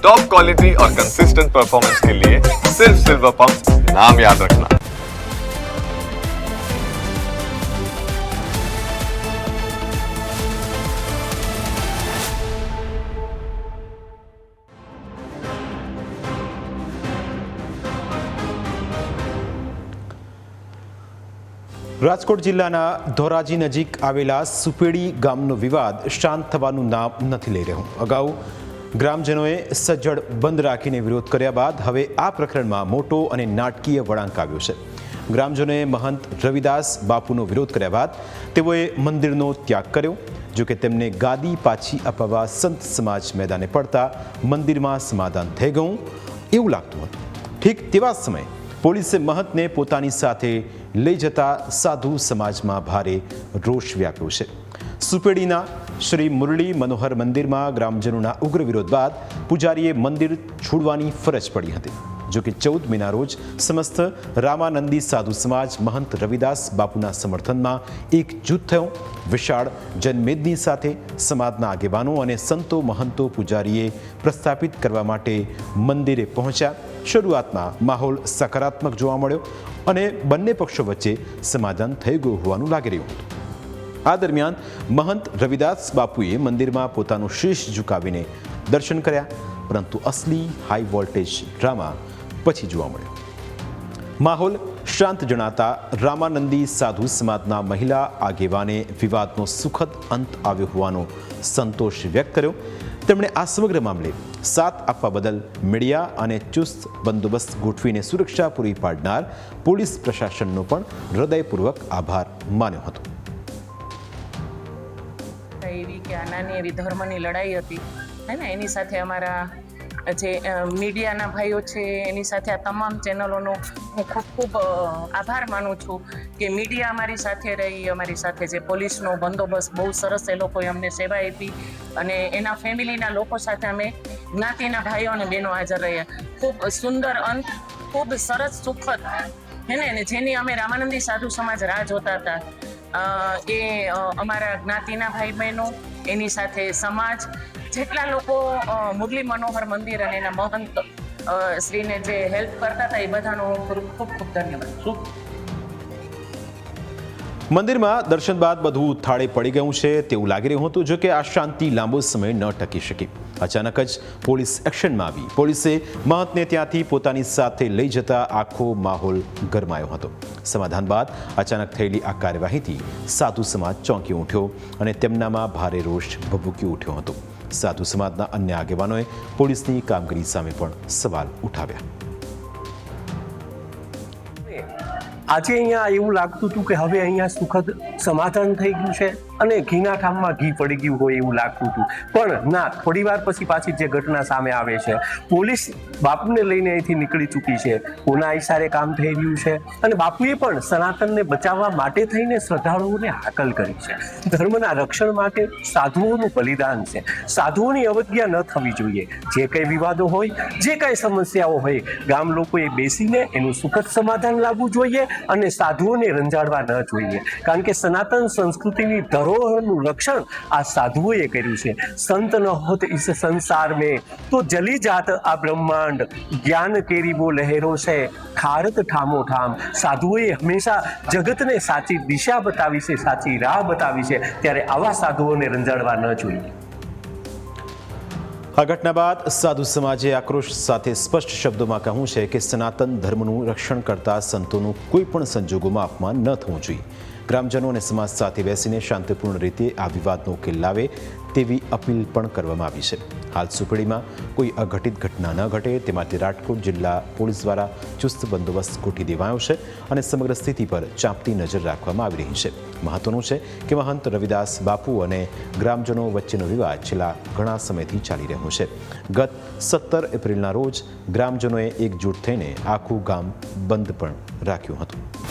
Top quality और consistent performance के लिए सिर्फ सिल्वर पंप नाम याद रखना। રાજકોટ જિલ્લાના ધોરાજી નજીક આવેલા સુપેડી ગામનો વિવાદ શાંત થવાનું નામ નથી લઈ રહ્યો। અગાઉ ગ્રામજનોએ સજ્જડ બંધ રાખીને વિરોધ કર્યા બાદ હવે આ પ્રકરણમાં મોટો અને નાટકીય વળાંક આવ્યો છે। ગ્રામજનોએ મહંત રવિદાસ બાપુનો વિરોધ કર્યા બાદ તેઓએ મંદિરનો ત્યાગ કર્યો। જો કે તેમને ગાદી પાછી અપાવવા સંત સમાજ મેદાને પડતા મંદિરમાં સમાધાન થઈ ગયું એવું લાગતું હતું। ઠીક તેવા સમયે પોલીસે મહંતને પોતાની સાથે લઈ જતા સાધુ સમાજમાં ભારે રોષ વ્યાપ્યો છે। સુપેડીના શ્રી મુરલી મનોહર મંદિરમાં ગ્રામજનોના ઉગ્ર વિરોધ બાદ પૂજારીએ મંદિર છોડવાની ફરજ પડી હતી। જો કે 14 મેના રોજ સમસ્ત રામાનંદી સાધુ સમાજ મહંત રવિદાસ બાપુના સમર્થનમાં એક જૂથ થયો। વિશાળ જનમેદની સાથે સમાજના આગેવાનો અને સંતો મહંતો પૂજારીએ પ્રસ્થાપિત કરવા માટે મંદિરે પહોંચ્યા। શરૂઆતમાં માહોલ સકારાત્મક જોવા મળ્યો અને બંને પક્ષો વચ્ચે સમાધાન થઈ ગયું હોવાનું લાગી રહ્યું હતું। આ દરમિયાન મહંત રવિદાસ બાપુએ મંદિરમાં પોતાનું શીશ ઝુકાવીને દર્શન કર્યા, પરંતુ અસલી હાઈ વોલ્ટેજ ડ્રામા પછી જોવા મળ્યો। માહોલ શાંત જણાતા રામાનંદી સાધુ સમાજના મહિલા આગેવાને વિવાદનો સુખદ અંત આવ્યો હોવાનો સંતોષ વ્યક્ત કર્યો। તેમણે આ સમગ્ર મામલે સાથ આપવા બદલ મીડિયા અને ચુસ્ત બંદોબસ્ત ગોઠવીને સુરક્ષા પૂરી પાડનાર પોલીસ પ્રશાસનનો પણ હૃદયપૂર્વક આભાર માન્યો હતો। એવી કે આ નાની એવી ધર્મની લડાઈ હતી હે ને, એની સાથે અમારા જે મીડિયાના ભાઈઓ છે એની સાથે આ તમામ ચેનલોનો હું ખૂબ ખૂબ આભાર માનું છું કે મીડિયા અમારી સાથે રહી, અમારી સાથે જે પોલીસનો બંદોબસ્ત બહુ સરસ એ લોકોએ અમને સેવા આપી અને એના ફેમિલીના લોકો સાથે અમે જ્ઞાતિના ભાઈઓ અને બહેનો હાજર રહ્યા। ખૂબ સુંદર અંત, ખૂબ સરસ સુખદ હે ને, અને જેની અમે રામાનંદી સાધુ સમાજ રાહ જોતા હતા એ અમારા જ્ઞાતિના ભાઈ બહેનો, એની સાથે સમાજ, જેટલા લોકો મુરલી મનોહર મંદિર અને એના મહંત શ્રીને જે હેલ્પ કરતા હતા એ બધાનો ખૂબ ખૂબ ધન્યવાદ। મંદિરમાં દર્શન બાદ બધું થાળે પડી ગયું છે તેવું લાગી રહ્યું હતું। જો કે આ શાંતિ લાંબો સમય ન ટકી શકી। અચાનક જ પોલીસ એક્શનમાં આવી। પોલીસે મહંતને ત્યાંથી પોતાની સાથે લઈ જતા આખો માહોલ ગરમાયો હતો। સમાધાન બાદ અચાનક થયેલી આ કાર્યવાહીથી સાધુ સમાજ ચોંકી ઉઠ્યો અને તેમનામાં ભારે રોષ ભભૂકી ઉઠ્યો હતો। સાધુ સમાજના અન્ય આગેવાનોએ પોલીસની કામગીરી સામે પણ સવાલ ઉઠાવ્યા। આજે અહીંયા એવું લાગતું હતું કે હવે અહીંયા સુખદ સમાધાન થઈ ગયું છે અને ઘીના ઠામમાં ઘી પડી ગયું હોય એવું લાગતું હતું, પણ ના, થોડી વાર પછી પાછી જે ઘટના સામે આવે છે, પોલીસ બાપુને લઈને અહીંથી નીકળી ચૂકી છે, કોના ઈશારે કામ થઈ રહ્યું છે અને બાપુએ પણ સનાતનને બચાવવા માટે થઈને શ્રદ્ધાળુઓને હાકલ કરી છે। ધર્મના રક્ષણ માટે સાધુઓનું બલિદાન છે। સાધુઓની અવજ્ઞા ન થવી જોઈએ। જે કંઈ વિવાદો હોય, જે કંઈ સમસ્યાઓ હોય, ગામ લોકોએ બેસીને એનું સુખદ સમાધાન લાવવું જોઈએ અને સાધુઓને રંજાડવા ન જોઈએ, કારણ કે સનાતન સંસ્કૃતિની ધરોહરનું રક્ષણ આ સાધુઓએ કર્યું છે। સંત ન હોત ઇસ સંસાર में તો જલી જાત આ બ્રહ્માંડ, જ્ઞાન કેરી વો લહેરો છે, ખારત ઠામો ઠામ। સાધુઓએ હંમેશા જગતને સાચી દિશા બતાવી છે, સાચી રાહ બતાવી છે, ત્યારે આવા સાધુઓને રંજાડવા ન જોઈએ। આ ઘટના બાદ સાધુ સમાજે આક્રોશ સાથે સ્પષ્ટ શબ્દોમાં કહ્યું છે કે સનાતન ધર્મનું રક્ષણ કરતા સંતોનું કોઈ પણ સંજોગોમાં અપમાન ન થવું જોઈએ। ગ્રામજનો અને સમાજ સાથે બેસીને શાંતિપૂર્ણ રીતે આ વિવાદનો ઉકેલ લાવે તેવી અપીલ પણ કરવામાં આવી છે। હાલ સુપેડીમાં કોઈ અઘટિત ઘટના ન ઘટે તે માટે રાજકોટ જિલ્લા પોલીસ દ્વારા ચુસ્ત બંદોબસ્ત ગોઠવી દેવાયો છે અને સમગ્ર સ્થિતિ પર ચાંપતી નજર રાખવામાં આવી રહી છે। મહત્વનું છે કે મહંત રવિદાસ બાપુ અને ગ્રામજનો વચ્ચેનો વિવાદ છેલ્લા ઘણા સમયથી ચાલી રહ્યો છે। ગત 17 એપ્રિલના રોજ ગ્રામજનોએ એકજૂટ થઈને આખું ગામ બંધ પણ રાખ્યું હતું।